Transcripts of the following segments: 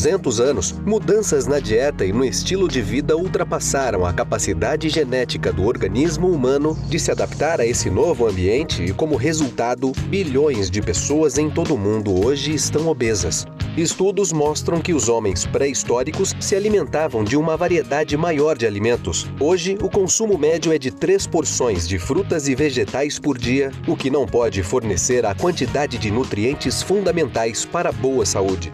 200 anos, mudanças na dieta e no estilo de vida ultrapassaram a capacidade genética do organismo humano de se adaptar a esse novo ambiente e, como resultado, bilhões de pessoas em todo o mundo hoje estão obesas. Estudos mostram que os homens pré-históricos se alimentavam de uma variedade maior de alimentos. Hoje, o consumo médio é de 3 porções de frutas e vegetais por dia, o que não pode fornecer a quantidade de nutrientes fundamentais para a boa saúde.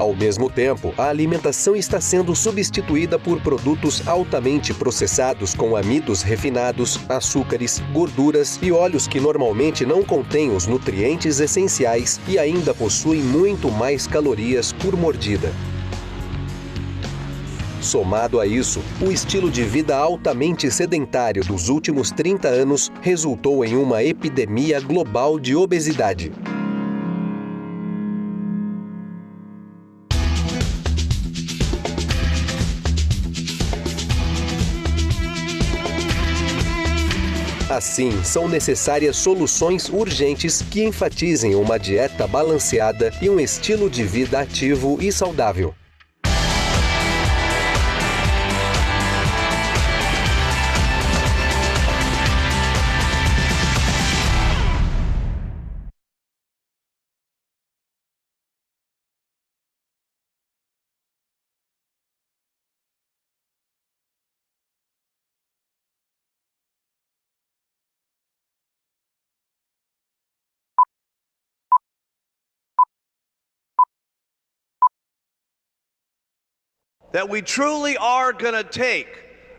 Ao mesmo tempo, a alimentação está sendo substituída por produtos altamente processados com amidos refinados, açúcares, gorduras e óleos que normalmente não contêm os nutrientes essenciais e ainda possuem muito mais calorias por mordida. Somado a isso, o estilo de vida altamente sedentário dos últimos 30 anos resultou em uma epidemia global de obesidade. Assim, são necessárias soluções urgentes que enfatizem uma dieta balanceada e um estilo de vida ativo e saudável. That we truly are going to take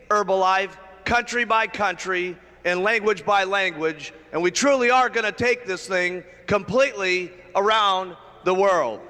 Herbalife country by country and language by language, and we truly are going to take this thing completely around the world.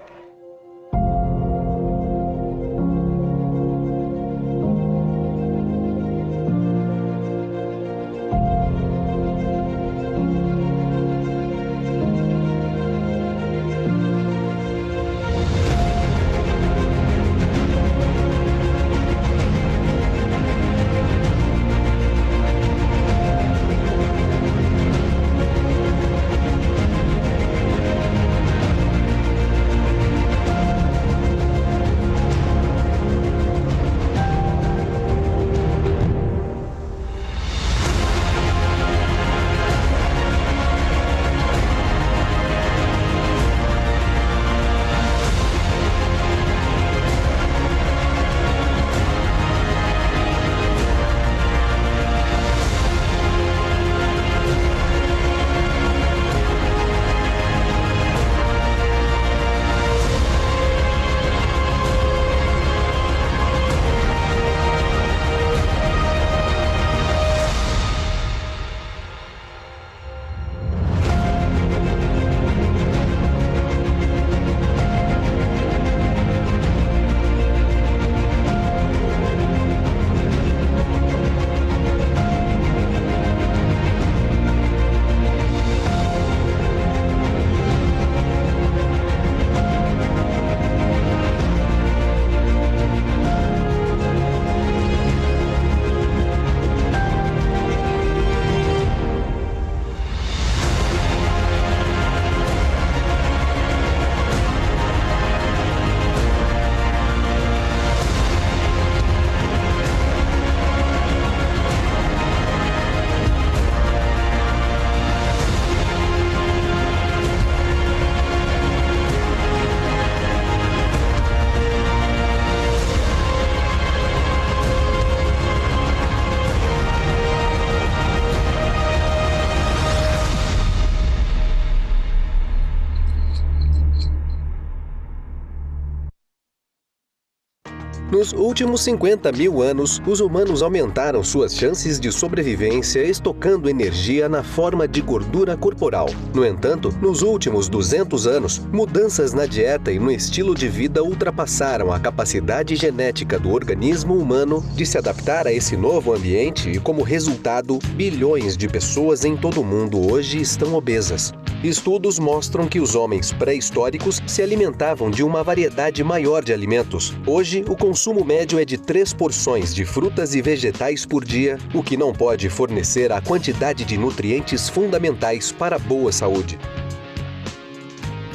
Nos últimos 50 mil anos, os humanos aumentaram suas chances de sobrevivência estocando energia na forma de gordura corporal. No entanto, nos últimos 200 anos, mudanças na dieta e no estilo de vida ultrapassaram a capacidade genética do organismo humano de se adaptar a esse novo ambiente e, como resultado, bilhões de pessoas em todo o mundo hoje estão obesas. Estudos mostram que os homens pré-históricos se alimentavam de uma variedade maior de alimentos. Hoje, o consumo médio é de 3 porções de frutas e vegetais por dia, o que não pode fornecer a quantidade de nutrientes fundamentais para a boa saúde.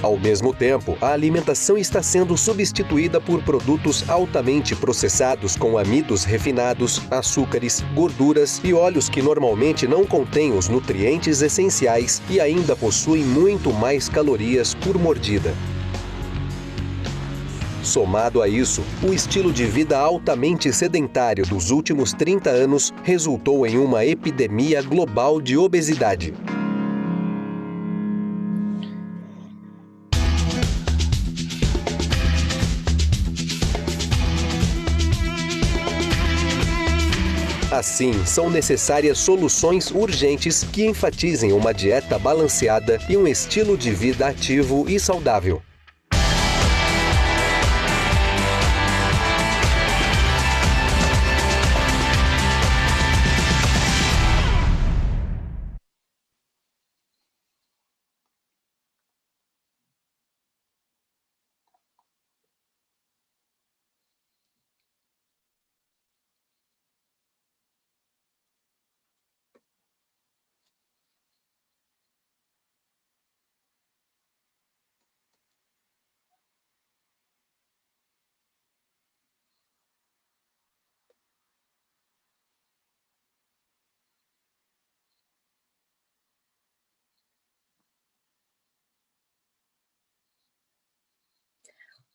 Ao mesmo tempo, a alimentação está sendo substituída por produtos altamente processados com amidos refinados, açúcares, gorduras e óleos que normalmente não contêm os nutrientes essenciais e ainda possuem muito mais calorias por mordida. Somado a isso, o estilo de vida altamente sedentário dos últimos 30 anos resultou em uma epidemia global de obesidade. Assim, são necessárias soluções urgentes que enfatizem uma dieta balanceada e um estilo de vida ativo e saudável.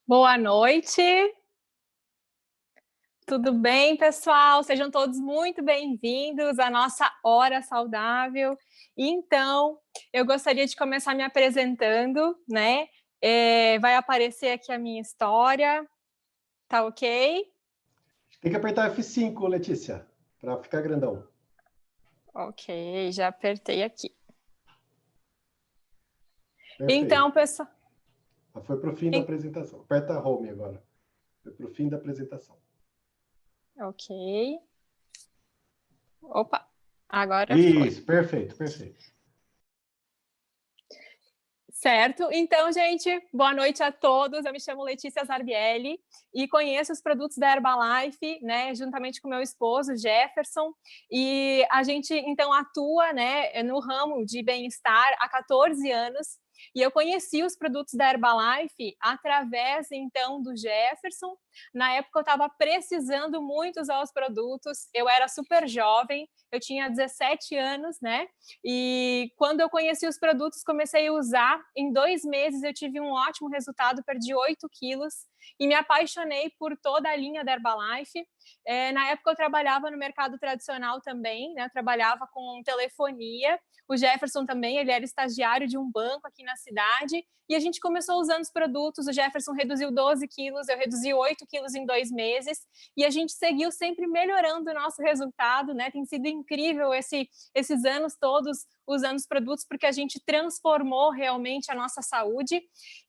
Boa noite. Tudo bem, pessoal? Sejam todos muito bem-vindos à nossa Hora Saudável. Então, eu gostaria de começar me apresentando, né? Vai aparecer aqui a minha história, tá ok? Tem que apertar F5, Letícia, para ficar grandão. Ok, já apertei aqui. Perfeito. Então, pessoal... Foi para o fim da apresentação. Aperta Home agora. Foi para o fim da apresentação. Ok. Opa, agora Isso, foi. perfeito. Certo? Então, gente, boa noite a todos. Eu me chamo Letícia Zarbielli e conheço os produtos da Herbalife, né, juntamente com meu esposo, Jefferson. E a gente, então, atua, né, no ramo de bem-estar há 14 anos. E eu conheci os produtos da Herbalife através, então, do Jefferson. Na época, eu estava precisando muito usar os produtos. Eu era super jovem, eu tinha 17 anos, né? E quando eu conheci os produtos, comecei a usar. Em 2 meses, eu tive um ótimo resultado, perdi 8 quilos. E me apaixonei por toda a linha da Herbalife. Na época, eu trabalhava no mercado tradicional também, né? Eu trabalhava com telefonia. O Jefferson também, ele era estagiário de um banco aqui na cidade. E a gente começou usando os produtos. O Jefferson reduziu 12 quilos, eu reduzi 8 quilos em 2 meses. E a gente seguiu sempre melhorando o nosso resultado, né? Tem sido incrível esses anos todos usando os produtos, porque a gente transformou realmente a nossa saúde.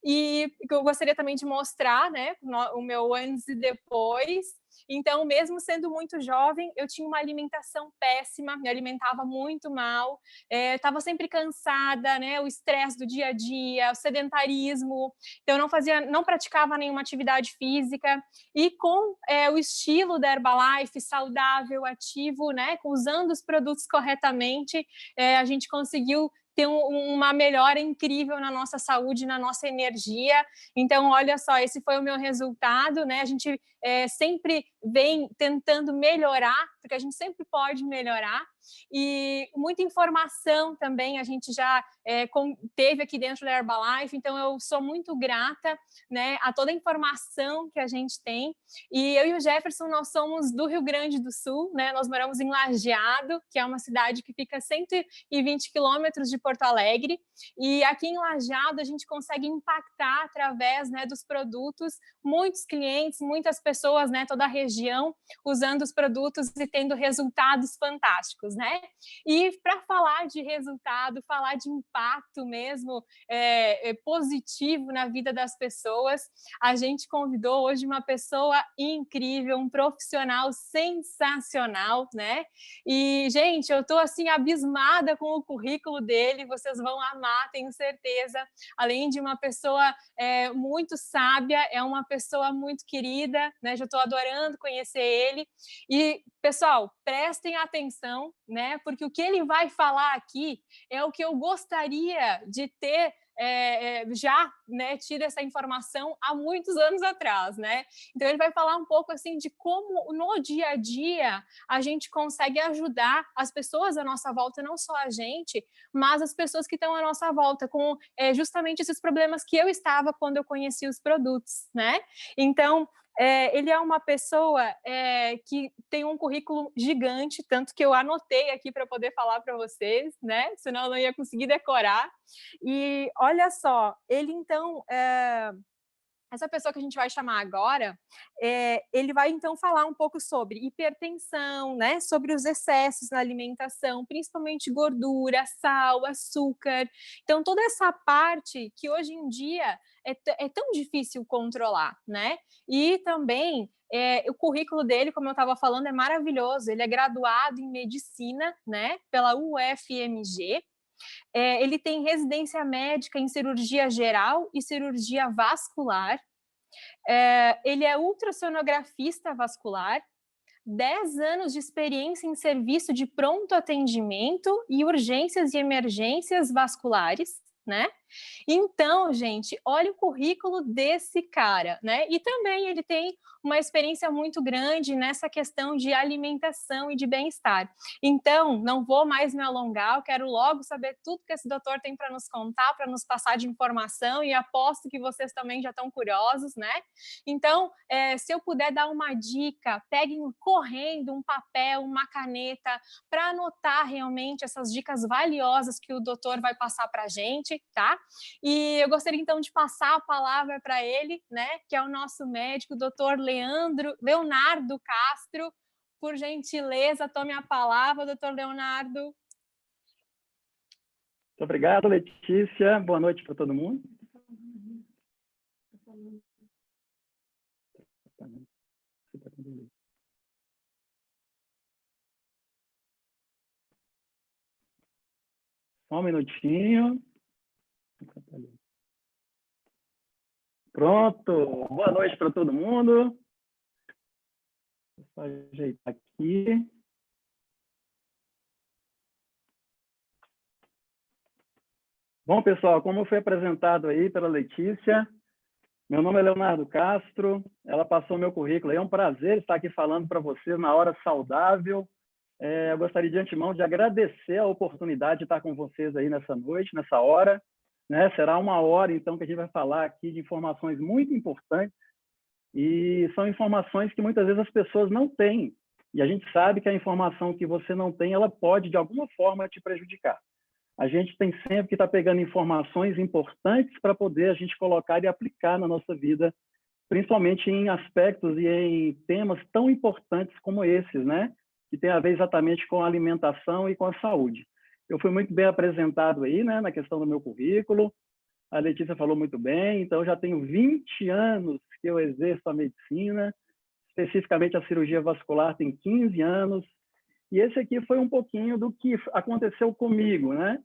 E eu gostaria também de mostrar, né, o meu antes e depois. Então, mesmo sendo muito jovem, eu tinha uma alimentação péssima, me alimentava muito mal, estava sempre cansada, né, o estresse do dia a dia, o sedentarismo. Então, eu não praticava nenhuma atividade física. E com o estilo da Herbalife, saudável, ativo, né, usando os produtos corretamente, a gente conseguiu ter uma melhora incrível na nossa saúde, na nossa energia. Então, olha só, esse foi o meu resultado, né? A gente sempre vem tentando melhorar, porque a gente sempre pode melhorar. E muita informação também a gente já teve aqui dentro da Herbalife, então eu sou muito grata, né, a toda a informação que a gente tem. E eu e o Jefferson, nós somos do Rio Grande do Sul, né, nós moramos em Lajeado, que é uma cidade que fica a 120 quilômetros de Porto Alegre, e aqui em Lajeado a gente consegue impactar através, né, dos produtos, muitos clientes, muitas pessoas, né, toda a região, usando os produtos e tendo resultados fantásticos, né? E para falar de resultado, falar de impacto mesmo positivo na vida das pessoas, a gente convidou hoje uma pessoa incrível, um profissional sensacional, né? E, gente, eu estou assim abismada com o currículo dele, vocês vão amar, tenho certeza. Além de uma pessoa muito sábia, é uma pessoa muito querida, né? Já estou adorando conhecer ele. E, pessoal, prestem atenção, né? Porque o que ele vai falar aqui é o que eu gostaria de ter já, né, tido essa informação há muitos anos atrás, né? Então ele vai falar um pouco assim de como no dia a dia a gente consegue ajudar as pessoas à nossa volta, não só a gente, mas as pessoas que estão à nossa volta com justamente esses problemas que eu estava quando eu conheci os produtos, né? Então ele é uma pessoa que tem um currículo gigante, tanto que eu anotei aqui para poder falar para vocês, né? Senão eu não ia conseguir decorar. E olha só, ele então, essa pessoa que a gente vai chamar agora, ele vai então falar um pouco sobre hipertensão, né? Sobre os excessos na alimentação, principalmente gordura, sal, açúcar. Então, toda essa parte que hoje em dia é tão difícil controlar, né? E também o currículo dele, como eu estava falando, é maravilhoso. Ele é graduado em medicina, né? Pela UFMG. Ele tem residência médica em cirurgia geral e cirurgia vascular. Ele é ultrassonografista vascular, 10 anos de experiência em serviço de pronto atendimento e urgências e emergências vasculares, né? Então, gente, olha o currículo desse cara, né? E também ele tem uma experiência muito grande nessa questão de alimentação e de bem-estar. Então, não vou mais me alongar, eu quero logo saber tudo que esse doutor tem para nos contar, para nos passar de informação, e aposto que vocês também já estão curiosos, né? Então, se eu puder dar uma dica, peguem correndo um papel, uma caneta, para anotar realmente essas dicas valiosas que o doutor vai passar para a gente, tá? E eu gostaria, então, de passar a palavra para ele, né, que é o nosso médico, o doutor Leonardo Castro. Por gentileza, tome a palavra, doutor Leonardo. Muito obrigado, Letícia. Boa noite para todo mundo. Só um minutinho. Pronto. Boa noite para todo mundo. Vou só ajeitar aqui. Bom, pessoal, como foi apresentado aí pela Letícia, meu nome é Leonardo Castro, ela passou meu currículo. É um prazer estar aqui falando para vocês na Hora Saudável. Eu gostaria de antemão de agradecer a oportunidade de estar com vocês aí nessa noite, nessa hora. Né? Será uma hora, então, que a gente vai falar aqui de informações muito importantes, e são informações que muitas vezes as pessoas não têm. E a gente sabe que a informação que você não tem, ela pode, de alguma forma, te prejudicar. A gente tem sempre que estar pegando informações importantes para poder a gente colocar e aplicar na nossa vida, principalmente em aspectos e em temas tão importantes como esses, né? Que tem a ver exatamente com a alimentação e com a saúde. Eu fui muito bem apresentado aí, né, na questão do meu currículo. A Letícia falou muito bem, então eu já tenho 20 anos que eu exerço a medicina, especificamente a cirurgia vascular tem 15 anos, e esse aqui foi um pouquinho do que aconteceu comigo, né?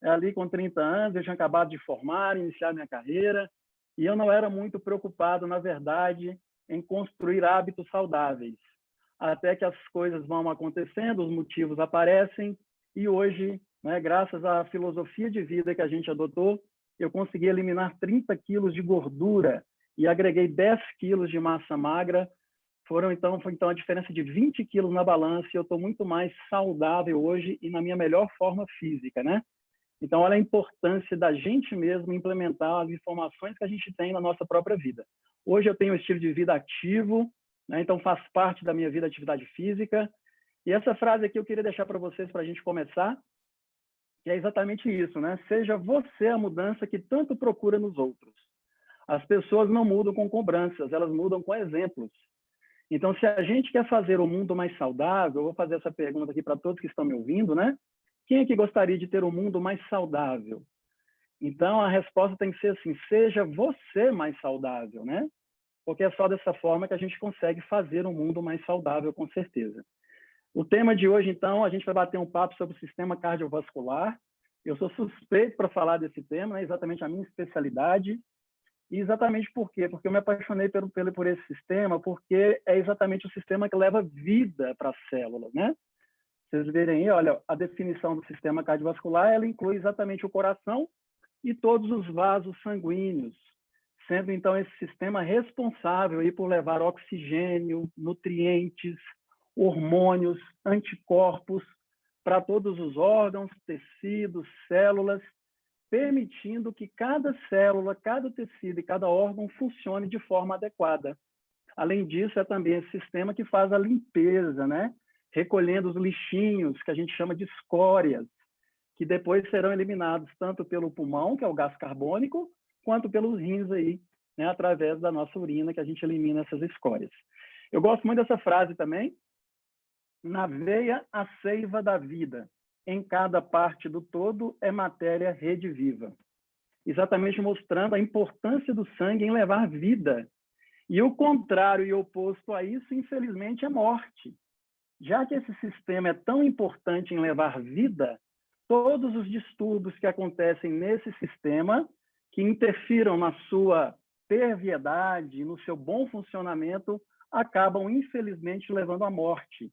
Ali com 30 anos, eu tinha acabado de formar, iniciar minha carreira, e eu não era muito preocupado, na verdade, em construir hábitos saudáveis. Até que as coisas vão acontecendo, os motivos aparecem, e hoje, né, graças à filosofia de vida que a gente adotou, eu consegui eliminar 30 quilos de gordura e agreguei 10 quilos de massa magra. Foi então a diferença de 20 quilos na balança, e eu estou muito mais saudável hoje e na minha melhor forma física, né? Então, olha a importância da gente mesmo implementar as informações que a gente tem na nossa própria vida. Hoje eu tenho um estilo de vida ativo, né? Então faz parte da minha vida a atividade física. E essa frase aqui eu queria deixar para vocês, para a gente começar, que é exatamente isso, né? Seja você a mudança que tanto procura nos outros. As pessoas não mudam com cobranças, elas mudam com exemplos. Então, se a gente quer fazer o mundo mais saudável, eu vou fazer essa pergunta aqui para todos que estão me ouvindo, né? Quem é que gostaria de ter um mundo mais saudável? Então, a resposta tem que ser assim, seja você mais saudável, né? Porque é só dessa forma que a gente consegue fazer um mundo mais saudável, com certeza. O tema de hoje, então, a gente vai bater um papo sobre o sistema cardiovascular. Eu sou suspeito para falar desse tema, é exatamente a minha especialidade. E exatamente por quê? Porque eu me apaixonei por esse sistema, porque é exatamente o sistema que leva vida para as células, né? Vocês verem aí, olha, a definição do sistema cardiovascular, ela inclui exatamente o coração, e todos os vasos sanguíneos, sendo então esse sistema responsável aí por levar oxigênio, nutrientes, hormônios, anticorpos para todos os órgãos, tecidos, células, permitindo que cada célula, cada tecido e cada órgão funcione de forma adequada. Além disso, é também esse sistema que faz a limpeza, né? Recolhendo os lixinhos, que a gente chama de escórias, que depois serão eliminados tanto pelo pulmão, que é o gás carbônico, quanto pelos rins aí, né? Através da nossa urina, que a gente elimina essas escórias. Eu gosto muito dessa frase também. Na veia, a seiva da vida. Em cada parte do todo é matéria rediviva. Exatamente mostrando a importância do sangue em levar vida. E o contrário e oposto a isso, infelizmente, é morte. Já que esse sistema é tão importante em levar vida, todos os distúrbios que acontecem nesse sistema, que interfiram na sua perviedade, no seu bom funcionamento, acabam, infelizmente, levando à morte.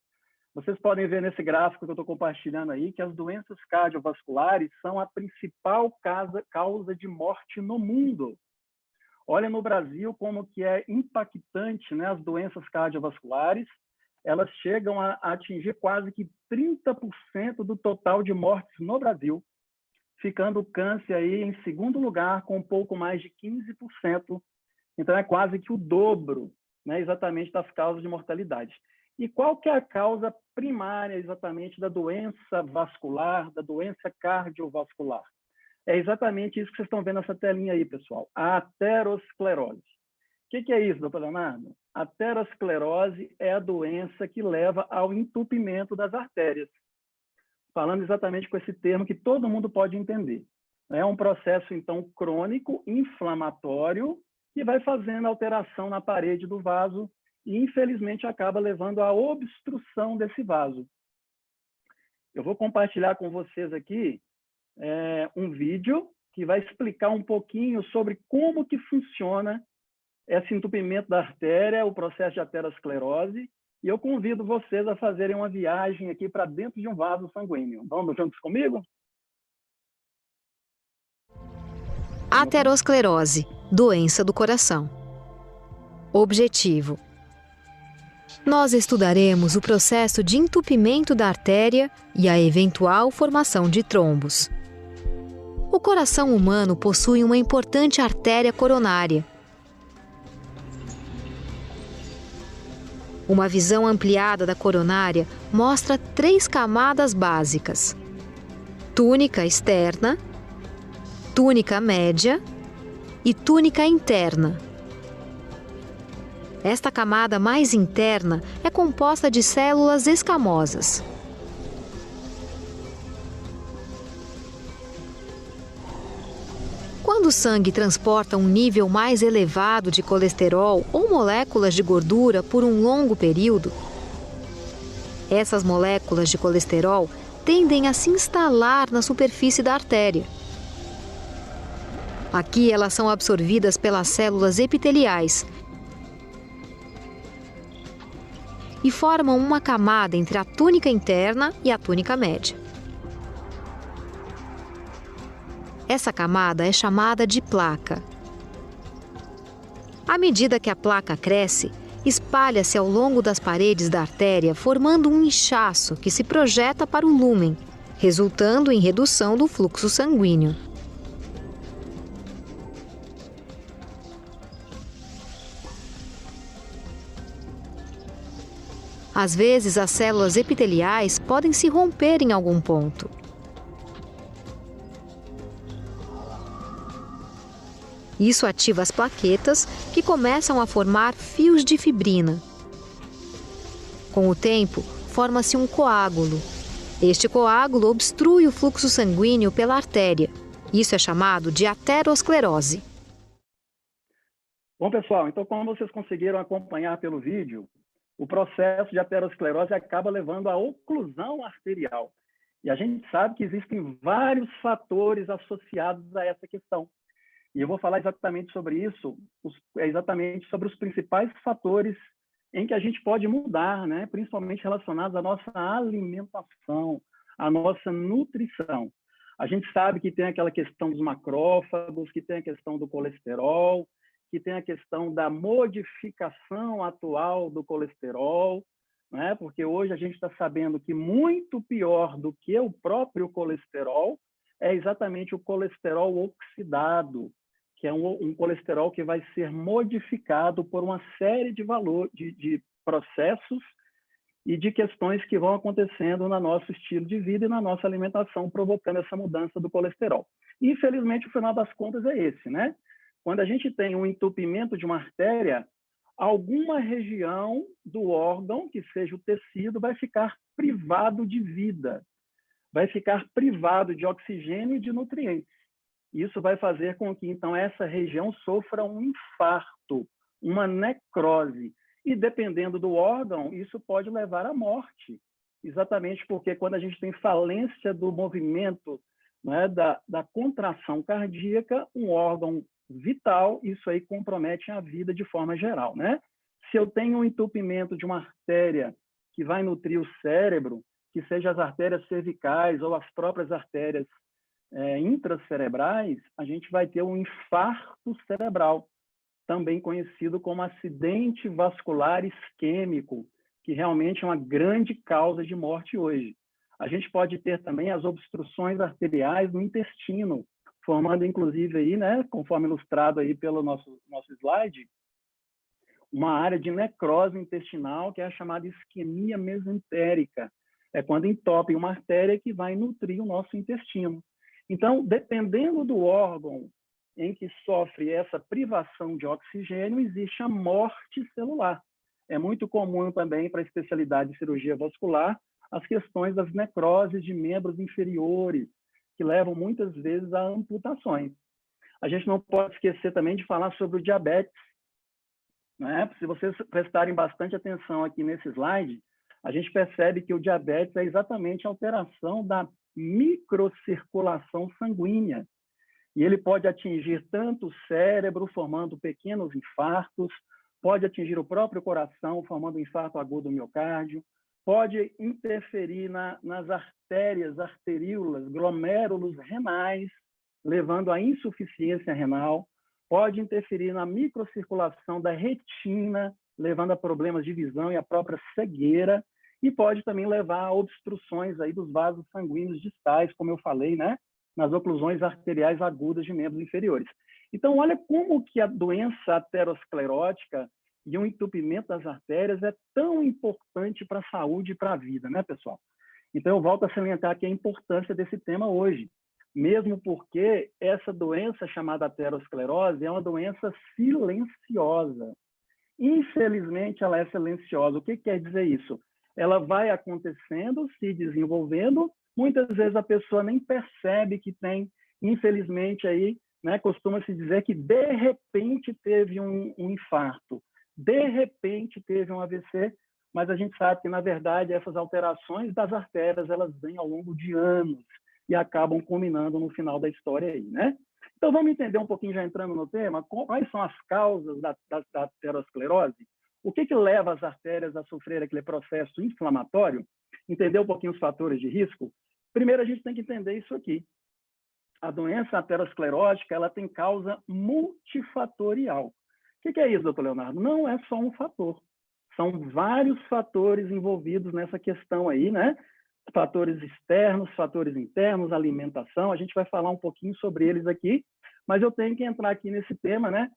Vocês podem ver nesse gráfico que eu estou compartilhando aí que as doenças cardiovasculares são a principal causa de morte no mundo. Olha no Brasil como que é impactante, né, as doenças cardiovasculares. Elas chegam a atingir quase que 30% do total de mortes no Brasil, ficando o câncer aí em segundo lugar com um pouco mais de 15%. Então é quase que o dobro, né, exatamente das causas de mortalidade. E qual que é a causa primária exatamente da doença vascular, da doença cardiovascular? É exatamente isso que vocês estão vendo nessa telinha aí, pessoal. A aterosclerose. O que é isso, doutor Leonardo? A aterosclerose é a doença que leva ao entupimento das artérias. Falando exatamente com esse termo que todo mundo pode entender. É um processo, então, crônico, inflamatório, que vai fazendo alteração na parede do vaso e, infelizmente, acaba levando à obstrução desse vaso. Eu vou compartilhar com vocês aqui um vídeo que vai explicar um pouquinho sobre como que funciona esse entupimento da artéria, o processo de aterosclerose, e eu convido vocês a fazerem uma viagem aqui para dentro de um vaso sanguíneo. Vamos juntos comigo? Aterosclerose, doença do coração. Objetivo: nós estudaremos o processo de entupimento da artéria e a eventual formação de trombos. O coração humano possui uma importante artéria coronária. Uma visão ampliada da coronária mostra 3 camadas básicas: túnica externa, túnica média e túnica interna. Esta camada mais interna é composta de células escamosas. Quando o sangue transporta um nível mais elevado de colesterol ou moléculas de gordura por um longo período, essas moléculas de colesterol tendem a se instalar na superfície da artéria. Aqui elas são absorvidas pelas células epiteliais e formam uma camada entre a túnica interna e a túnica média. Essa camada é chamada de placa. À medida que a placa cresce, espalha-se ao longo das paredes da artéria, formando um inchaço que se projeta para o lúmen, resultando em redução do fluxo sanguíneo. Às vezes, as células epiteliais podem se romper em algum ponto. Isso ativa as plaquetas, que começam a formar fios de fibrina. Com o tempo, forma-se um coágulo. Este coágulo obstrui o fluxo sanguíneo pela artéria. Isso é chamado de aterosclerose. Bom, pessoal, então como vocês conseguiram acompanhar pelo vídeo, o processo de aterosclerose acaba levando à oclusão arterial. E a gente sabe que existem vários fatores associados a essa questão. E eu vou falar exatamente sobre isso, exatamente sobre os principais fatores em que a gente pode mudar, né? Principalmente relacionados à nossa alimentação, à nossa nutrição. A gente sabe que tem aquela questão dos macrófagos, que tem a questão do colesterol, que tem a questão da modificação atual do colesterol, né? Porque hoje a gente está sabendo que muito pior do que o próprio colesterol é exatamente o colesterol oxidado, que é um colesterol que vai ser modificado por uma série de processos e de questões que vão acontecendo no nosso estilo de vida e na nossa alimentação, provocando essa mudança do colesterol. E, infelizmente, o final das contas é esse, né? Quando a gente tem um entupimento de uma artéria, alguma região do órgão, que seja o tecido, vai ficar privado de vida, vai ficar privado de oxigênio e de nutrientes. Isso vai fazer com que, então, essa região sofra um infarto, uma necrose. E, dependendo do órgão, isso pode levar à morte. Exatamente porque quando a gente tem falência do movimento, né, da contração cardíaca, um órgão vital, isso aí compromete a vida de forma geral, né? Se eu tenho um entupimento de uma artéria que vai nutrir o cérebro, que seja as artérias cervicais ou as próprias artérias intracerebrais, a gente vai ter um infarto cerebral, também conhecido como acidente vascular isquêmico, que realmente é uma grande causa de morte hoje. A gente pode ter também as obstruções arteriais no intestino, formando, inclusive, aí, né, conforme ilustrado aí pelo nosso slide, uma área de necrose intestinal, que é a chamada isquemia mesentérica. É quando entope uma artéria que vai nutrir o nosso intestino. Então, dependendo do órgão em que sofre essa privação de oxigênio, existe a morte celular. É muito comum também para a especialidade de cirurgia vascular as questões das necroses de membros inferiores, que levam muitas vezes a amputações. A gente não pode esquecer também de falar sobre o diabetes, né? Se vocês prestarem bastante atenção aqui nesse slide, a gente percebe que o diabetes é exatamente a alteração da microcirculação sanguínea. E ele pode atingir tanto o cérebro, formando pequenos infartos, pode atingir o próprio coração, formando um infarto agudo do miocárdio, pode interferir nas artérias, arteríolas, glomérulos renais, levando à insuficiência renal, pode interferir na microcirculação da retina, levando a problemas de visão e a própria cegueira, e pode também levar a obstruções aí dos vasos sanguíneos distais, como eu falei, né? Nas oclusões arteriais agudas de membros inferiores. Então, olha como que a doença aterosclerótica e o entupimento das artérias é tão importante para a saúde e para a vida, né, pessoal? Então, eu volto a salientar aqui a importância desse tema hoje, mesmo porque essa doença chamada aterosclerose é uma doença silenciosa. Infelizmente, ela é silenciosa. O que quer dizer isso? Ela vai acontecendo, se desenvolvendo, muitas vezes a pessoa nem percebe que tem, infelizmente, aí, né, costuma-se dizer que de repente teve um infarto, de repente teve um AVC, mas a gente sabe que, na verdade, essas alterações das artérias, elas vêm ao longo de anos e acabam culminando no final da história aí, né? Então, vamos entender um pouquinho, já entrando no tema, quais são as causas da aterosclerose, o que leva as artérias a sofrer aquele processo inflamatório, entender um pouquinho os fatores de risco. Primeiro, a gente tem que entender isso aqui. A doença aterosclerótica, ela tem causa multifatorial. O que é isso, doutor Leonardo? Não é só um fator. São vários fatores envolvidos nessa questão aí, né? Fatores externos, fatores internos, alimentação. A gente vai falar um pouquinho sobre eles aqui, mas eu tenho que entrar aqui nesse tema, né?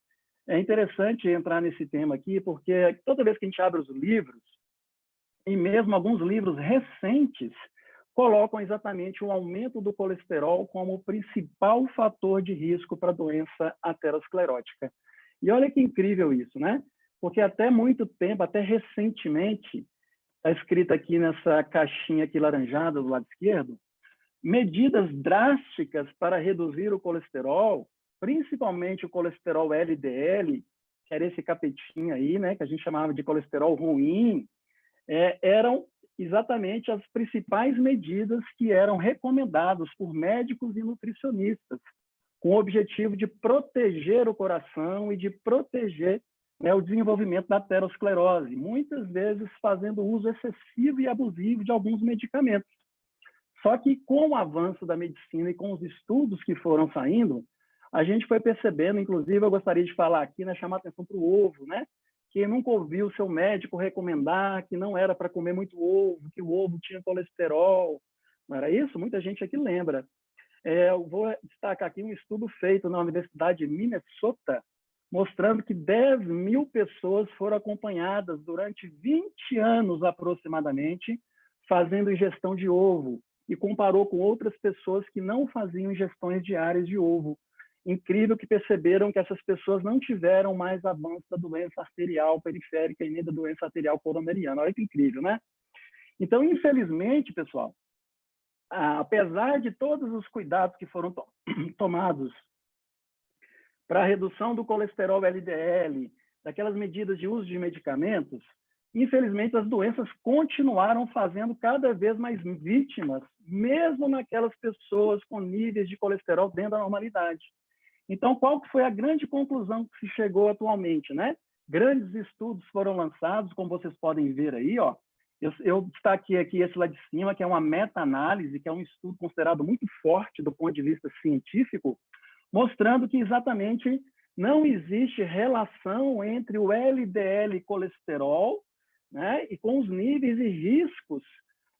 É interessante entrar nesse tema aqui, porque toda vez que a gente abre os livros, e mesmo alguns livros recentes, colocam exatamente o aumento do colesterol como o principal fator de risco para a doença aterosclerótica. E olha que incrível isso, né? Porque até muito tempo, até recentemente, está escrito aqui nessa caixinha aqui laranjada do lado esquerdo, medidas drásticas para reduzir o colesterol, principalmente o colesterol LDL, que era esse capetinho aí, né, que a gente chamava de colesterol ruim, eram exatamente as principais medidas que eram recomendadas por médicos e nutricionistas, com o objetivo de proteger o coração e de proteger, né, o desenvolvimento da aterosclerose, muitas vezes fazendo uso excessivo e abusivo de alguns medicamentos. Só que com o avanço da medicina e com os estudos que foram saindo, a gente foi percebendo, inclusive eu gostaria de falar aqui, né, chamar atenção para o ovo, né? Quem nunca ouviu seu médico recomendar que não era para comer muito ovo, que o ovo tinha colesterol, não era isso? Muita gente aqui lembra. Eu vou destacar aqui um estudo feito na Universidade de Minnesota, mostrando que 10.000 pessoas foram acompanhadas durante 20 anos aproximadamente, fazendo ingestão de ovo, e comparou com outras pessoas que não faziam ingestões diárias de ovo. Incrível que perceberam que essas pessoas não tiveram mais avanço da doença arterial periférica e nem da doença arterial coronariana. Olha que incrível, né? Então, infelizmente, pessoal, apesar de todos os cuidados que foram tomados para a redução do colesterol LDL, daquelas medidas de uso de medicamentos, infelizmente as doenças continuaram fazendo cada vez mais vítimas, mesmo naquelas pessoas com níveis de colesterol dentro da normalidade. Então, qual foi a grande conclusão que se chegou atualmente, né? Grandes estudos foram lançados, como vocês podem ver aí, ó. Eu destaquei aqui esse lá de cima, que é uma meta-análise, que é um estudo considerado muito forte do ponto de vista científico, mostrando que exatamente não existe relação entre o LDL colesterol, né, e com os níveis e riscos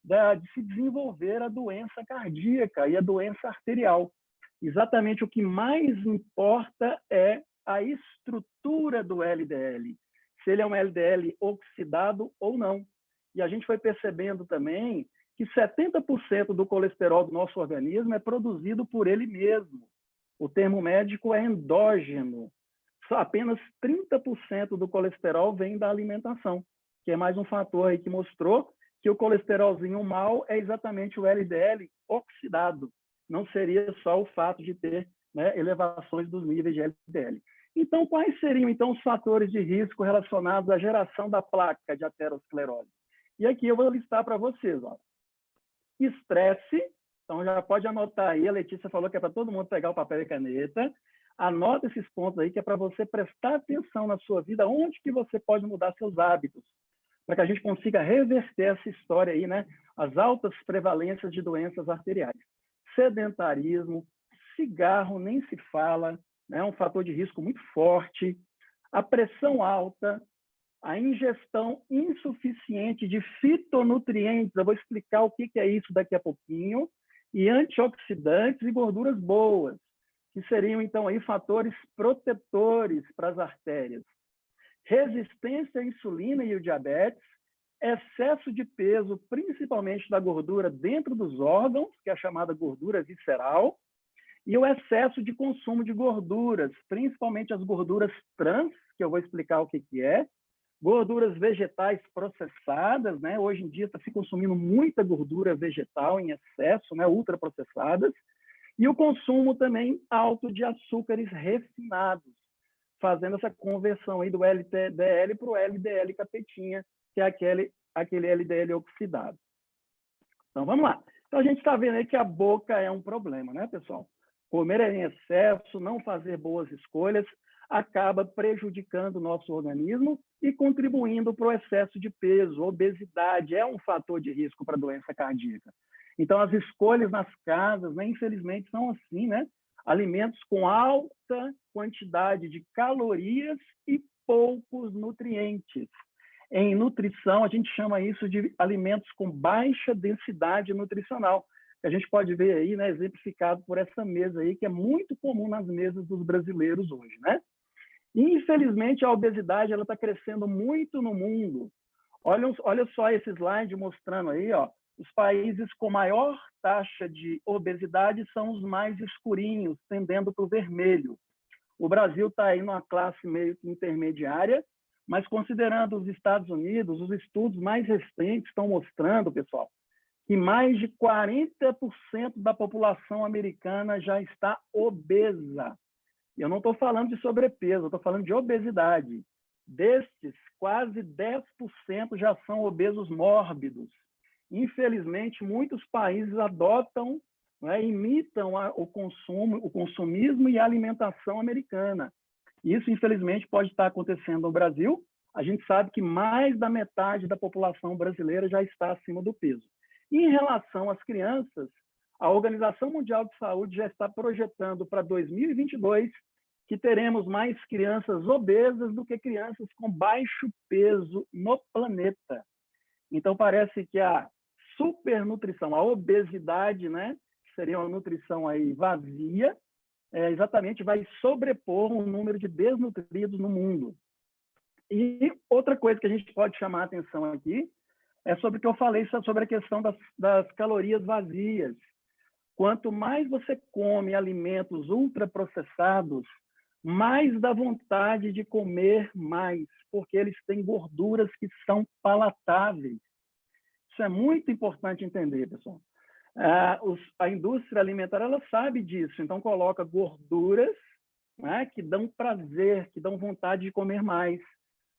de se desenvolver a doença cardíaca e a doença arterial. Exatamente o que mais importa é a estrutura do LDL, se ele é um LDL oxidado ou não. E a gente foi percebendo também que 70% do colesterol do nosso organismo é produzido por ele mesmo. O termo médico é endógeno. Só apenas 30% do colesterol vem da alimentação, que é mais um fator aí que mostrou que o colesterolzinho mau é exatamente o LDL oxidado. Não seria só o fato de ter, né, elevações dos níveis de LDL. Então, quais seriam, então, os fatores de risco relacionados à geração da placa de aterosclerose? E aqui eu vou listar para vocês, ó. Estresse, então já pode anotar aí, a Letícia falou que é para todo mundo pegar o papel e caneta. Anota esses pontos aí, que é para você prestar atenção na sua vida, onde que você pode mudar seus hábitos, para que a gente consiga reverter essa história aí, né? As altas prevalências de doenças arteriais. Sedentarismo, cigarro nem se fala, né? É um fator de risco muito forte. A pressão alta, a ingestão insuficiente de fitonutrientes, eu vou explicar o que é isso daqui a pouquinho, e antioxidantes e gorduras boas, que seriam, então, aí fatores protetores para as artérias. Resistência à insulina e o diabetes, excesso de peso, principalmente da gordura dentro dos órgãos, que é a chamada gordura visceral, e o excesso de consumo de gorduras, principalmente as gorduras trans, que eu vou explicar o que é, gorduras vegetais processadas, né? Hoje em dia está se consumindo muita gordura vegetal em excesso, né? Ultraprocessadas, e o consumo também alto de açúcares refinados, fazendo essa conversão aí do LDL para o LDL capetinha, que é aquele LDL oxidado. Então, vamos lá. Então, a gente está vendo aí que a boca é um problema, né, pessoal? Comer em excesso, não fazer boas escolhas, acaba prejudicando o nosso organismo e contribuindo para o excesso de peso. Obesidade é um fator de risco para a doença cardíaca. Então, as escolhas nas casas, né, infelizmente, são assim, né? Alimentos com alta quantidade de calorias e poucos nutrientes. Em nutrição, a gente chama isso de alimentos com baixa densidade nutricional, que a gente pode ver aí, né, exemplificado por essa mesa aí, que é muito comum nas mesas dos brasileiros hoje, né? Infelizmente, a obesidade está crescendo muito no mundo. Olha só esse slide mostrando aí, ó, os países com maior taxa de obesidade são os mais escurinhos, tendendo para o vermelho. O Brasil está aí numa classe meio que intermediária, mas considerando os Estados Unidos, os estudos mais recentes estão mostrando, pessoal, que mais de 40% da população americana já está obesa. E eu não estou falando de sobrepeso, eu estou falando de obesidade. Destes, quase 10% já são obesos mórbidos. Infelizmente, muitos países adotam, né, imitam o consumismo e a alimentação americana. Isso, infelizmente, pode estar acontecendo no Brasil. A gente sabe que mais da metade da população brasileira já está acima do peso. Em relação às crianças, a Organização Mundial de Saúde já está projetando para 2022 que teremos mais crianças obesas do que crianças com baixo peso no planeta. Então, parece que a supernutrição, a obesidade, né, que seria uma nutrição aí vazia, exatamente vai sobrepor o número de desnutridos no mundo. E outra coisa que a gente pode chamar a atenção aqui é sobre o que eu falei sobre a questão das calorias vazias. Quanto mais você come alimentos ultraprocessados, mais dá vontade de comer mais, porque eles têm gorduras que são palatáveis. Isso é muito importante entender, pessoal. A indústria alimentar, ela sabe disso, então coloca gorduras, né, que dão prazer, que dão vontade de comer mais.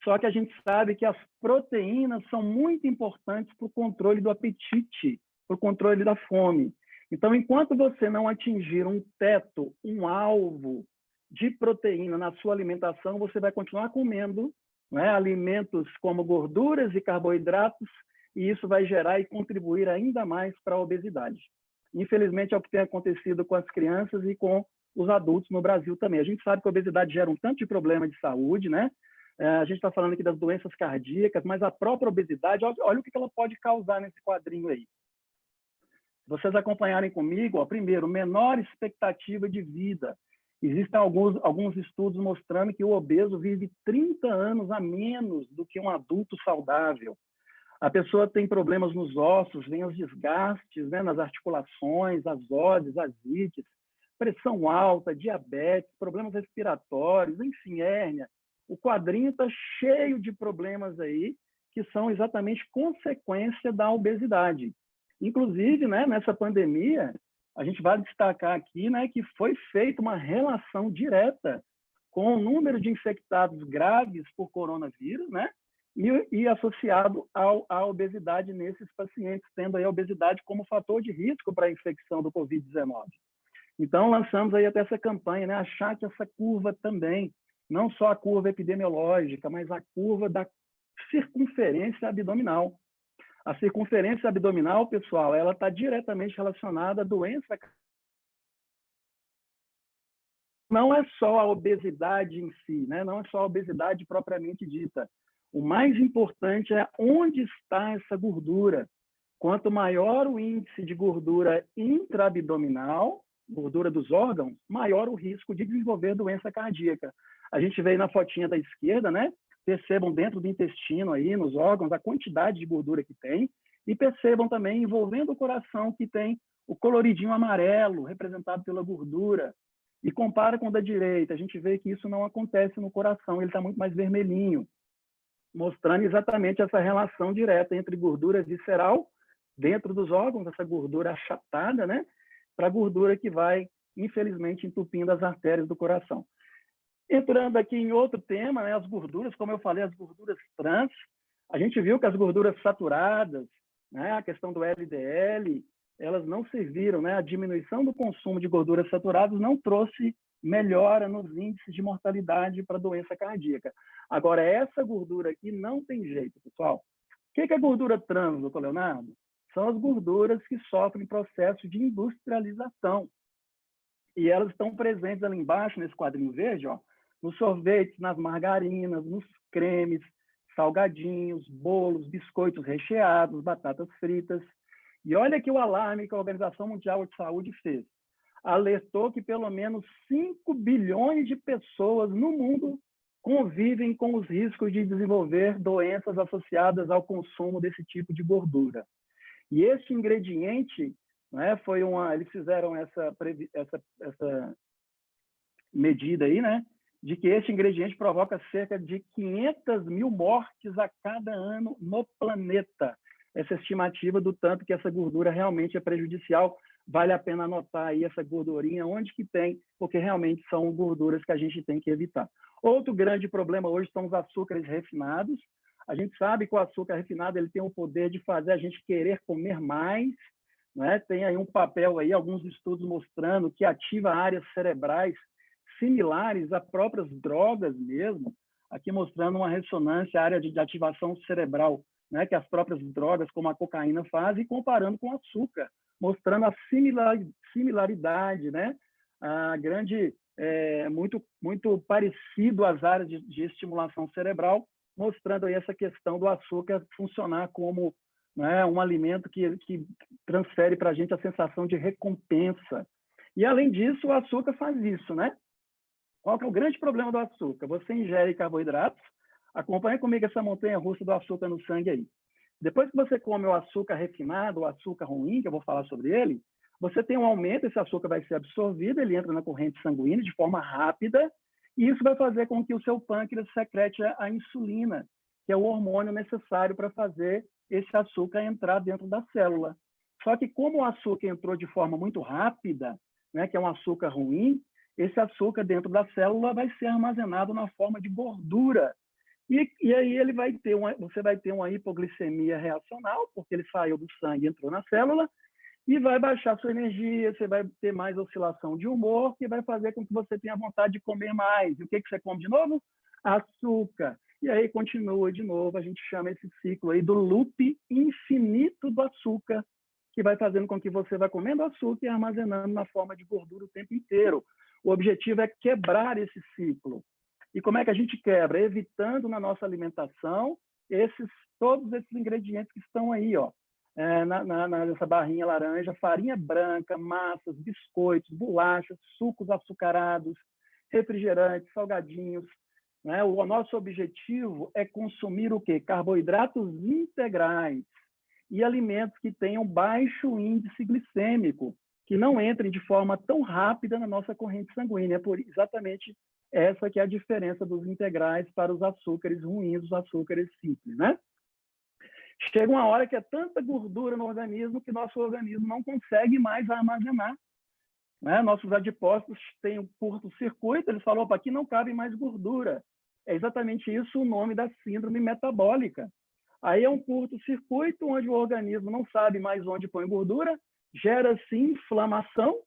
Só que a gente sabe que as proteínas são muito importantes para o controle do apetite, para o controle da fome. Então, enquanto você não atingir um teto, um alvo de proteína na sua alimentação, você vai continuar comendo, né, alimentos como gorduras e carboidratos, e isso vai gerar e contribuir ainda mais para a obesidade. Infelizmente, é o que tem acontecido com as crianças e com os adultos no Brasil também. A gente sabe que a obesidade gera um tanto de problema de saúde, né? A gente está falando aqui das doenças cardíacas, mas a própria obesidade, olha o que ela pode causar nesse quadrinho aí. Se vocês acompanharem comigo, ó, primeiro, menor expectativa de vida. Existem alguns estudos mostrando que o obeso vive 30 anos a menos do que um adulto saudável. A pessoa tem problemas nos ossos, vem os desgastes, né, nas articulações, as oses, as ites, pressão alta, diabetes, problemas respiratórios, enfim, hérnia. O quadrinho está cheio de problemas aí que são exatamente consequência da obesidade. Inclusive, né, nessa pandemia, a gente vai destacar aqui, né, que foi feita uma relação direta com o número de infectados graves por coronavírus, né, e associado à obesidade nesses pacientes, tendo aí a obesidade como fator de risco para a infecção do Covid-19. Então, lançamos aí até essa campanha, né, achar essa curva também, não só a curva epidemiológica, mas a curva da circunferência abdominal. A circunferência abdominal, pessoal, ela está diretamente relacionada à doença. Não é só a obesidade em si, né? Não é só a obesidade propriamente dita. O mais importante é onde está essa gordura. Quanto maior o índice de gordura intraabdominal, gordura dos órgãos, maior o risco de desenvolver doença cardíaca. A gente vê aí na fotinha da esquerda, né? Percebam dentro do intestino, aí, nos órgãos, a quantidade de gordura que tem, e percebam também, envolvendo o coração, que tem o coloridinho amarelo, representado pela gordura. E compara com o da direita, a gente vê que isso não acontece no coração, ele está muito mais vermelhinho, mostrando exatamente essa relação direta entre gordura visceral, dentro dos órgãos, essa gordura achatada, né, para a gordura que vai, infelizmente, entupindo as artérias do coração. Entrando aqui em outro tema, né, as gorduras, como eu falei, as gorduras trans, a gente viu que as gorduras saturadas, né, a questão do LDL, elas não serviram, né, a diminuição do consumo de gorduras saturadas não trouxe melhora nos índices de mortalidade para doença cardíaca. Agora, essa gordura aqui não tem jeito, pessoal. O que é gordura trans, doutor Leonardo? São as gorduras que sofrem processo de industrialização. E elas estão presentes ali embaixo, nesse quadrinho verde, ó, nos sorvetes, nas margarinas, nos cremes, salgadinhos, bolos, biscoitos recheados, batatas fritas. E olha aqui o alarme que a Organização Mundial de Saúde fez. Alertou que pelo menos 5 bilhões de pessoas no mundo convivem com os riscos de desenvolver doenças associadas ao consumo desse tipo de gordura. E esse ingrediente, né, eles fizeram essa medida aí, né, de que esse ingrediente provoca cerca de 500 mil mortes a cada ano no planeta. Essa estimativa do tanto que essa gordura realmente é prejudicial. Vale a pena anotar aí essa gordurinha, onde que tem, porque realmente são gorduras que a gente tem que evitar. Outro grande problema hoje são os açúcares refinados. A gente sabe que o açúcar refinado ele tem o poder de fazer a gente querer comer mais, né? Tem aí um papel, aí, alguns estudos mostrando que ativa áreas cerebrais similares a próprias drogas mesmo, aqui mostrando uma ressonância, área de ativação cerebral, né, que as próprias drogas, como a cocaína, fazem, e comparando com o açúcar, mostrando a similaridade, né, a grande, muito parecido às áreas de estimulação cerebral, mostrando aí essa questão do açúcar funcionar como, né, um alimento que transfere para a gente a sensação de recompensa. E, além disso, o açúcar faz isso, né? Qual que é o grande problema do açúcar? Você ingere carboidratos, acompanha comigo essa montanha-russa do açúcar no sangue aí. Depois que você come o açúcar refinado, o açúcar ruim, que eu vou falar sobre ele, você tem um aumento, esse açúcar vai ser absorvido, ele entra na corrente sanguínea de forma rápida, e isso vai fazer com que o seu pâncreas secrete a insulina, que é o hormônio necessário para fazer esse açúcar entrar dentro da célula. Só que como o açúcar entrou de forma muito rápida, né, que é um açúcar ruim, esse açúcar dentro da célula vai ser armazenado na forma de gordura. E aí você vai ter uma hipoglicemia reacional, porque ele saiu do sangue e entrou na célula, e vai baixar sua energia, você vai ter mais oscilação de humor, que vai fazer com que você tenha vontade de comer mais. E o que você come de novo? Açúcar. E aí continua de novo, a gente chama esse ciclo aí do loop infinito do açúcar, que vai fazendo com que você vá comendo açúcar e armazenando na forma de gordura o tempo inteiro. O objetivo é quebrar esse ciclo. E como é que a gente quebra? Evitando na nossa alimentação todos esses ingredientes que estão aí, ó, nessa barrinha laranja: farinha branca, massas, biscoitos, bolachas, sucos açucarados, refrigerantes, salgadinhos. Né? O nosso objetivo é consumir o quê? Carboidratos integrais e alimentos que tenham baixo índice glicêmico, que não entrem de forma tão rápida na nossa corrente sanguínea. Por exatamente essa que é a diferença dos integrais para os açúcares ruins, os açúcares simples, né? Chega uma hora que é tanta gordura no organismo que nosso organismo não consegue mais armazenar. Né? Nossos adipócitos têm um curto-circuito, eles falam: opa, aqui não cabe mais gordura. É exatamente isso o nome da síndrome metabólica. Aí é um curto-circuito onde o organismo não sabe mais onde põe gordura, gera-se inflamação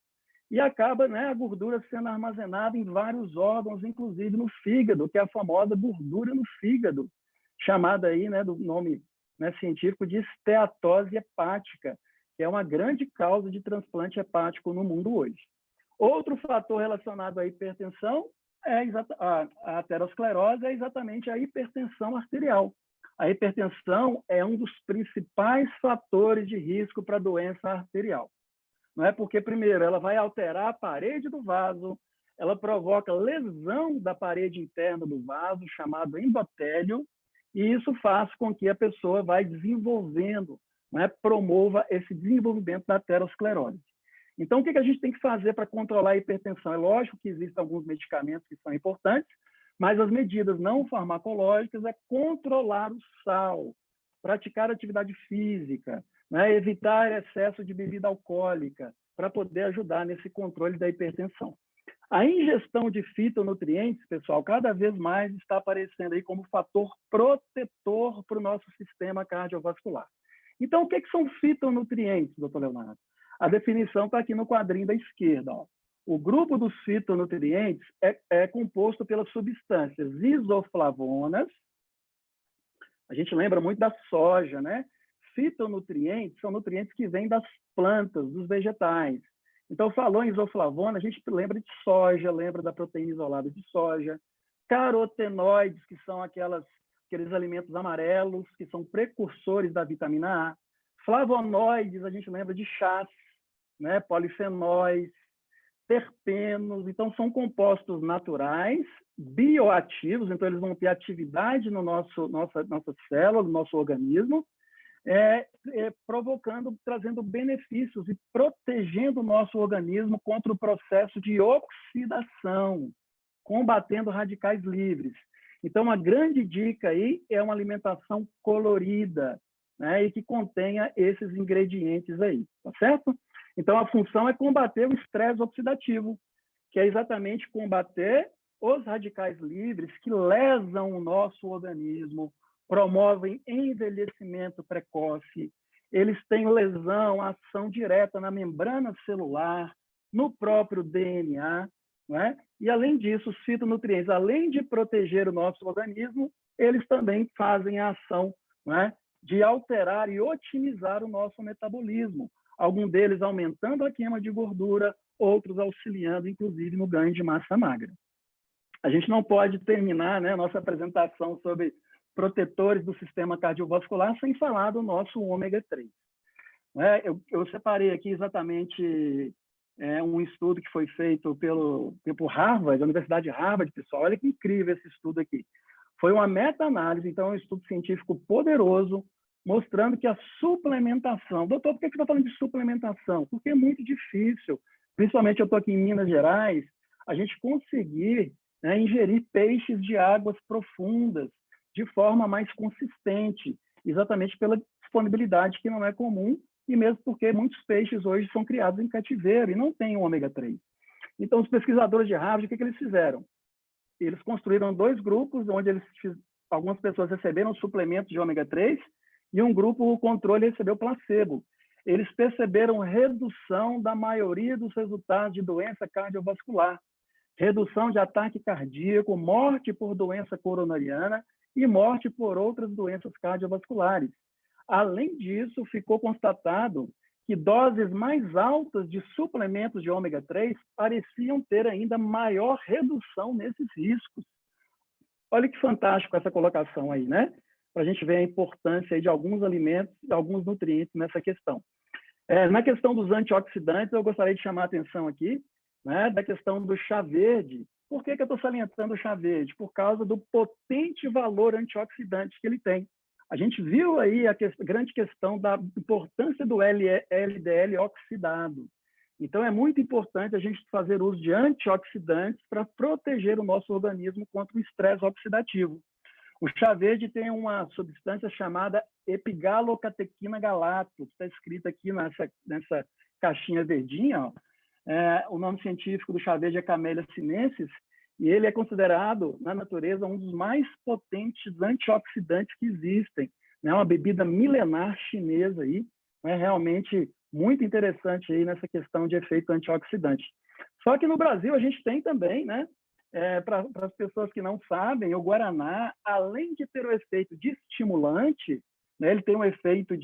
e acaba, né, a gordura sendo armazenada em vários órgãos, inclusive no fígado, que é a famosa gordura no fígado, chamada aí, né, do nome, né, científico de esteatose hepática, que é uma grande causa de transplante hepático no mundo hoje. Outro fator relacionado à hipertensão a aterosclerose é exatamente a hipertensão arterial. A hipertensão é um dos principais fatores de risco para a doença arterial. Não é porque, primeiro, ela vai alterar a parede do vaso, ela provoca lesão da parede interna do vaso, chamado endotélio, e isso faz com que a pessoa vai desenvolvendo, né, promova esse desenvolvimento da aterosclerose. Então, o que a gente tem que fazer para controlar a hipertensão? É lógico que existem alguns medicamentos que são importantes, mas as medidas não farmacológicas é controlar o sal, praticar atividade física, né, evitar excesso de bebida alcoólica, para poder ajudar nesse controle da hipertensão. A ingestão de fitonutrientes, pessoal, cada vez mais está aparecendo aí como fator protetor para o nosso sistema cardiovascular. Então, o que são fitonutrientes, doutor Leonardo? A definição está aqui no quadrinho da esquerda. Ó. O grupo dos fitonutrientes é composto pelas substâncias isoflavonas. A gente lembra muito da soja, né? Fitonutrientes são nutrientes que vêm das plantas, dos vegetais. Então, falou em isoflavona, a gente lembra de soja, lembra da proteína isolada de soja. Carotenoides, que são aqueles alimentos amarelos, que são precursores da vitamina A. Flavonoides, a gente lembra de chás, né? Polifenóis, terpenos. Então, são compostos naturais, bioativos, então eles vão ter atividade no nossa célula, no nosso organismo, trazendo benefícios e protegendo o nosso organismo contra o processo de oxidação, combatendo radicais livres. Então, uma grande dica aí é uma alimentação colorida, né, e que contenha esses ingredientes aí, tá certo? Então, a função é combater o estresse oxidativo, que é exatamente combater os radicais livres que lesam o nosso organismo, promovem envelhecimento precoce, eles têm lesão, ação direta na membrana celular, no próprio DNA, né? E, além disso, os fitonutrientes, além de proteger o nosso organismo, eles também fazem a ação, né, de alterar e otimizar o nosso metabolismo, algum deles aumentando a queima de gordura, outros auxiliando, inclusive, no ganho de massa magra. A gente não pode terminar, né, a nossa apresentação sobre protetores do sistema cardiovascular sem falar do nosso ômega 3. Eu separei aqui exatamente um estudo que foi feito pelo Harvard, a Universidade de Harvard, pessoal. Olha que incrível esse estudo aqui. Foi uma meta-análise, então é um estudo científico poderoso, mostrando que a suplementação... Doutor, por que você está falando de suplementação? Porque é muito difícil, principalmente eu estou aqui em Minas Gerais, a gente conseguir, né, ingerir peixes de águas profundas de forma mais consistente, exatamente pela disponibilidade que não é comum, e mesmo porque muitos peixes hoje são criados em cativeiro e não têm o ômega 3. Então, os pesquisadores de Harvard, o que eles fizeram? Eles construíram 2 grupos, onde algumas pessoas receberam suplementos de ômega 3 e um grupo, o controle, recebeu placebo. Eles perceberam redução da maioria dos resultados de doença cardiovascular, redução de ataque cardíaco, morte por doença coronariana e morte por outras doenças cardiovasculares. Além disso, ficou constatado que doses mais altas de suplementos de ômega 3 pareciam ter ainda maior redução nesses riscos. Olha que fantástico essa colocação aí, né? Para a gente ver a importância aí de alguns alimentos e alguns nutrientes nessa questão. Na questão dos antioxidantes, eu gostaria de chamar a atenção aqui, né, da questão do chá verde. Por que eu estou salientando o chá verde? Por causa do potente valor antioxidante que ele tem. A gente viu aí a grande questão da importância do LDL oxidado. Então, é muito importante a gente fazer uso de antioxidantes para proteger o nosso organismo contra o estresse oxidativo. O chá verde tem uma substância chamada epigalocatequina galato, que está escrito aqui nessa caixinha verdinha. Ó. O nome científico do chá verde é Camellia sinensis, e ele é considerado, na natureza, um dos mais potentes antioxidantes que existem. É uma bebida milenar chinesa, aí, é realmente muito interessante aí nessa questão de efeito antioxidante. Só que no Brasil a gente tem também, né, para as pessoas que não sabem, o Guaraná, além de ter o efeito de estimulante, né, ele tem um efeito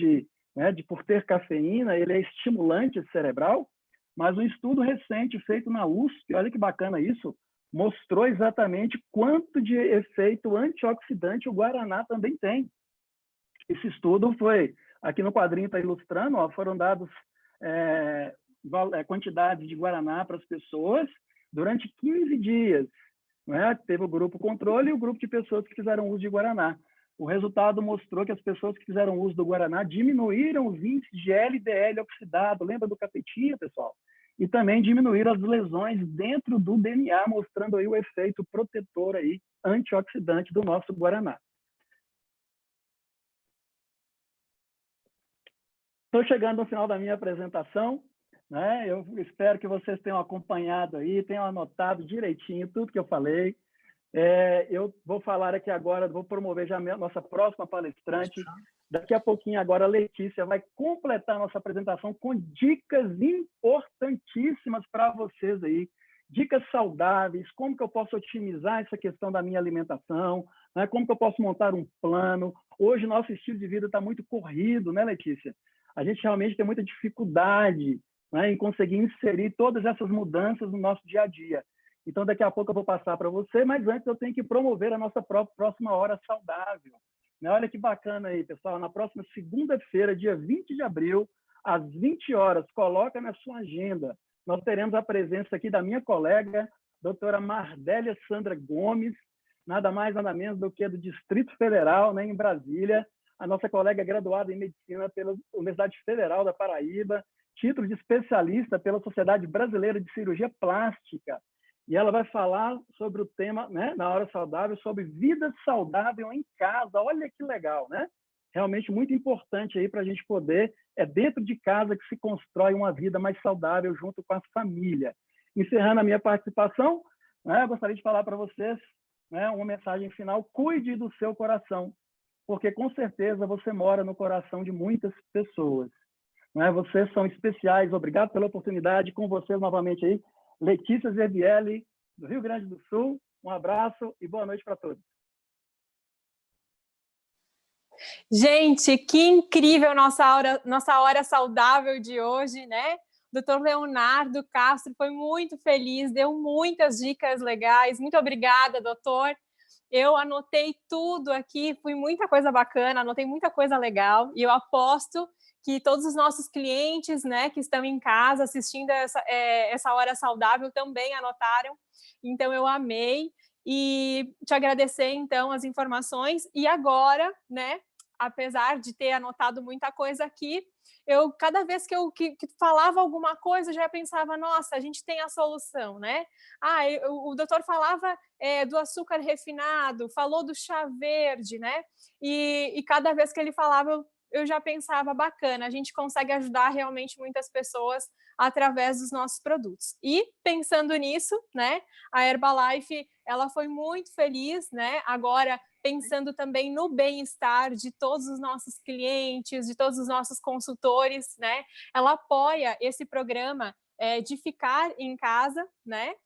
por ter cafeína, ele é estimulante cerebral, mas um estudo recente feito na USP, olha que bacana isso, mostrou exatamente quanto de efeito antioxidante o Guaraná também tem. Esse estudo foi, aqui no quadrinho está ilustrando, ó, foram dados quantidades de Guaraná para as pessoas durante 15 dias. Né? Teve o grupo controle e o grupo de pessoas que fizeram uso de Guaraná. O resultado mostrou que as pessoas que fizeram uso do Guaraná diminuíram os índices de LDL oxidado, lembra do capetinha, pessoal? E também diminuíram as lesões dentro do DNA, mostrando aí o efeito protetor aí, antioxidante do nosso Guaraná. Estou chegando ao final da minha apresentação, né? Eu espero que vocês tenham acompanhado aí, tenham anotado direitinho tudo que eu falei. Eu vou falar aqui agora, vou promover já a nossa próxima palestrante. Daqui a pouquinho agora a Letícia vai completar a nossa apresentação com dicas importantíssimas para vocês aí, dicas saudáveis, como que eu posso otimizar essa questão da minha alimentação, né? Como que eu posso montar um plano. Hoje nosso estilo de vida está muito corrido, né, Letícia? A gente realmente tem muita dificuldade, né, em conseguir inserir todas essas mudanças no nosso dia a dia. Então, daqui a pouco eu vou passar para você, mas antes eu tenho que promover a nossa próxima hora saudável. Olha que bacana aí, pessoal. Na próxima segunda-feira, dia 20 de abril, às 20 horas, coloca na sua agenda. Nós teremos a presença aqui da minha colega, doutora Mardélia Sandra Gomes, nada mais, nada menos do que do Distrito Federal, né, em Brasília. A nossa colega é graduada em Medicina pela Universidade Federal da Paraíba, título de especialista pela Sociedade Brasileira de Cirurgia Plástica. E ela vai falar sobre o tema, né, na Hora Saudável, sobre vida saudável em casa. Olha que legal, né? Realmente muito importante aí para a gente poder, dentro de casa que se constrói uma vida mais saudável junto com a família. Encerrando a minha participação, né, eu gostaria de falar para vocês, né, uma mensagem final: cuide do seu coração, porque com certeza você mora no coração de muitas pessoas. Né? Vocês são especiais. Obrigado pela oportunidade. Com vocês novamente aí, Letícia Zerbielli, do Rio Grande do Sul. Um abraço e boa noite para todos. Gente, que incrível nossa hora saudável de hoje, né? Dr. Leonardo Castro foi muito feliz, deu muitas dicas legais. Muito obrigada, doutor. Eu anotei tudo aqui, foi muita coisa bacana, anotei muita coisa legal, e eu aposto que todos os nossos clientes, né, que estão em casa assistindo essa hora saudável também anotaram. Então, eu amei. E te agradecer, então, as informações. E agora, né, apesar de ter anotado muita coisa aqui, cada vez que eu falava alguma coisa, eu já pensava, nossa, a gente tem a solução, né? O doutor falava do açúcar refinado, falou do chá verde, né? E cada vez que ele falava, eu já pensava, bacana, a gente consegue ajudar realmente muitas pessoas através dos nossos produtos. E pensando nisso, né, a Herbalife, ela foi muito feliz, né? Agora, pensando também no bem-estar de todos os nossos clientes, de todos os nossos consultores, né? Ela apoia esse programa de ficar em casa, né?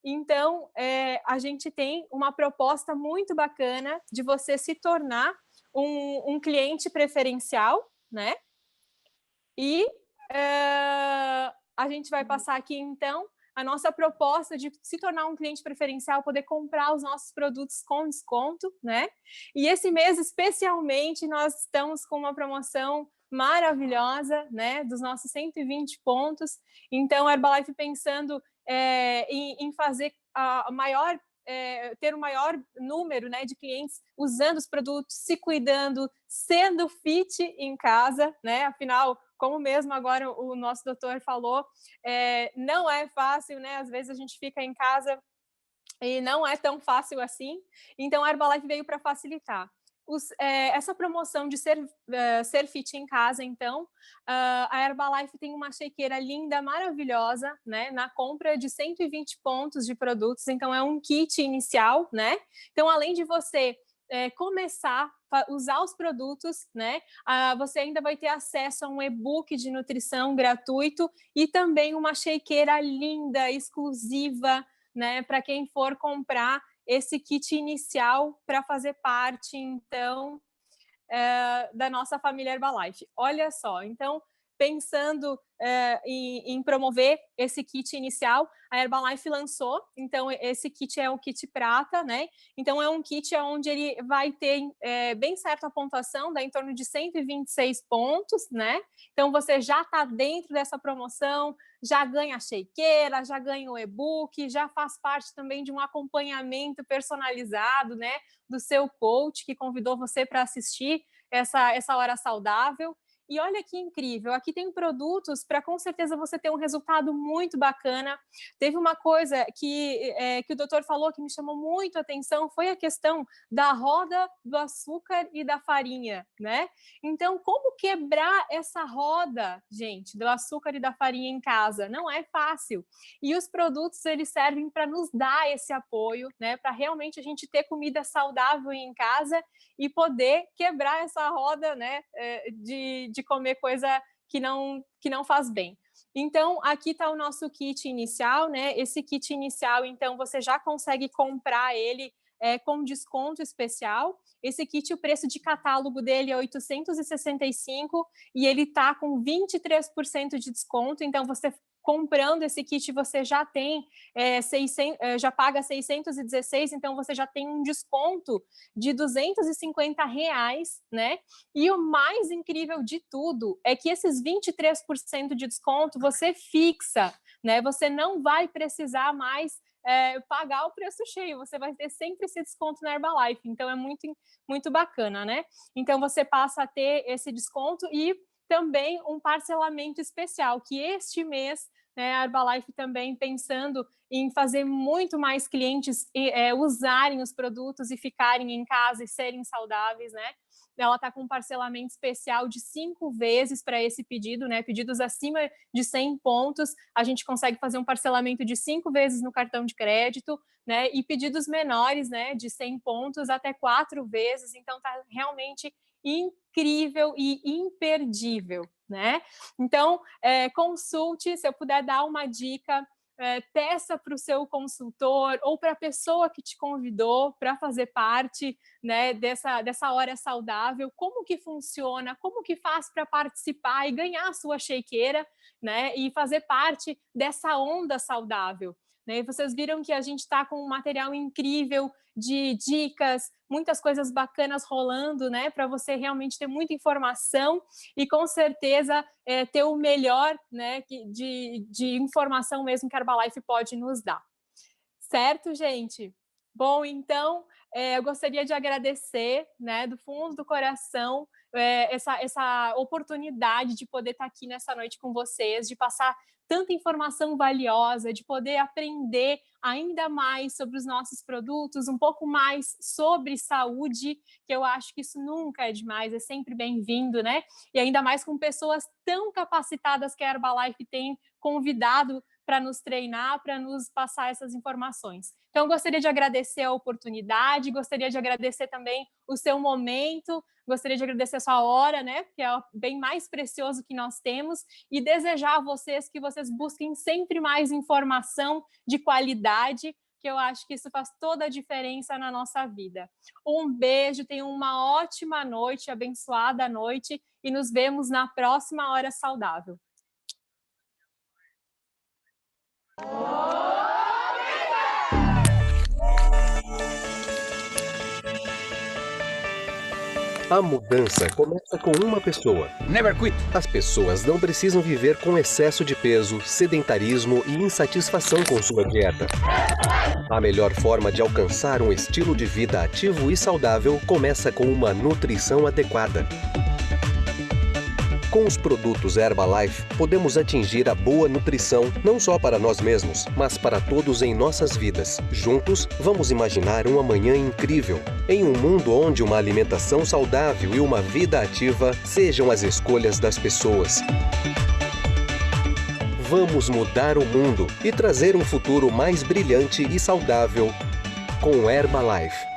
Então, a gente tem uma proposta muito bacana de você se tornar um cliente preferencial, né? E a gente vai passar aqui, então, a nossa proposta de se tornar um cliente preferencial, poder comprar os nossos produtos com desconto, né? E esse mês, especialmente, nós estamos com uma promoção maravilhosa, né? Dos nossos 120 pontos. Então, a Herbalife pensando em fazer ter o maior número, né, de clientes usando os produtos, se cuidando, sendo fit em casa, né? Afinal, como mesmo agora o nosso doutor falou, não é fácil, né? Às vezes a gente fica em casa e não é tão fácil assim. Então, a Herbalife veio para facilitar. Essa promoção de ser fit em casa, então, a Herbalife tem uma shakeira linda, maravilhosa, né? Na compra de 120 pontos de produtos, então é um kit inicial, né? Então, além de você começar a usar os produtos, né? Você ainda vai ter acesso a um e-book de nutrição gratuito e também uma shakeira linda, exclusiva, né? Para quem for comprar esse kit inicial para fazer parte, então, da nossa família Herbalife. Olha só, então, pensando em promover esse kit inicial, a Herbalife lançou, então, esse kit é o kit prata, né? Então, é um kit onde ele vai ter bem certo a pontuação, dá em torno de 126 pontos, né? Então, você já está dentro dessa promoção, já ganha a shakeira, já ganha o e-book, já faz parte também de um acompanhamento personalizado, né? Do seu coach, que convidou você para assistir essa hora saudável. E olha que incrível, aqui tem produtos para com certeza você ter um resultado muito bacana. Teve uma coisa que o doutor falou que me chamou muito a atenção, foi a questão da roda do açúcar e da farinha, né? Então, como quebrar essa roda, gente, do açúcar e da farinha em casa? Não é fácil. E os produtos, eles servem para nos dar esse apoio, né? Para realmente a gente ter comida saudável em casa e poder quebrar essa roda, né, de comer coisa que não faz bem. Então, aqui está o nosso kit inicial, né? Esse kit inicial, então, você já consegue comprar ele com desconto especial. Esse kit, o preço de catálogo dele é R$ 865 e ele está com 23% de desconto. Então, você comprando esse kit, você já tem já paga 616, então você já tem um desconto de R$250, né? E o mais incrível de tudo é que esses 23% de desconto você fixa, né? Você não vai precisar mais pagar o preço cheio, você vai ter sempre esse desconto na Herbalife, então é muito, muito bacana, né? Então você passa a ter esse desconto e também um parcelamento especial, que este mês, né, a Herbalife também pensando em fazer muito mais clientes usarem os produtos e ficarem em casa e serem saudáveis, né? Ela está com um parcelamento especial de 5 vezes para esse pedido, né? Pedidos acima de 100 pontos, a gente consegue fazer um parcelamento de 5 vezes no cartão de crédito, né? E pedidos menores, né, de 100 pontos até 4 vezes, então está realmente incrível e imperdível, né? Então, consulte, se eu puder dar uma dica, peça para o seu consultor ou para a pessoa que te convidou para fazer parte, né, dessa hora saudável, como que funciona, como que faz para participar e ganhar a sua shakeira, né, e fazer parte dessa onda saudável. E vocês viram que a gente está com um material incrível de dicas, muitas coisas bacanas rolando, né, para você realmente ter muita informação e com certeza ter o melhor, né, de informação mesmo que a Herbalife pode nos dar. Certo, gente? Bom, então, eu gostaria de agradecer, né, do fundo do coração, essa oportunidade de poder estar aqui nessa noite com vocês, de passar tanta informação valiosa, de poder aprender ainda mais sobre os nossos produtos, um pouco mais sobre saúde, que eu acho que isso nunca é demais, é sempre bem-vindo, né? E ainda mais com pessoas tão capacitadas que a Herbalife tem convidado para nos treinar, para nos passar essas informações. Então, gostaria de agradecer a oportunidade, gostaria de agradecer também o seu momento, gostaria de agradecer a sua hora, né, que é o bem mais precioso que nós temos, e desejar a vocês que vocês busquem sempre mais informação de qualidade, que eu acho que isso faz toda a diferença na nossa vida. Um beijo, tenham uma ótima noite, abençoada noite, e nos vemos na próxima Hora Saudável. A mudança começa com uma pessoa. Never quit. As pessoas não precisam viver com excesso de peso, sedentarismo e insatisfação com sua dieta. A melhor forma de alcançar um estilo de vida ativo e saudável começa com uma nutrição adequada. Com os produtos Herbalife, podemos atingir a boa nutrição não só para nós mesmos, mas para todos em nossas vidas. Juntos, vamos imaginar um amanhã incrível, em um mundo onde uma alimentação saudável e uma vida ativa sejam as escolhas das pessoas. Vamos mudar o mundo e trazer um futuro mais brilhante e saudável com Herbalife.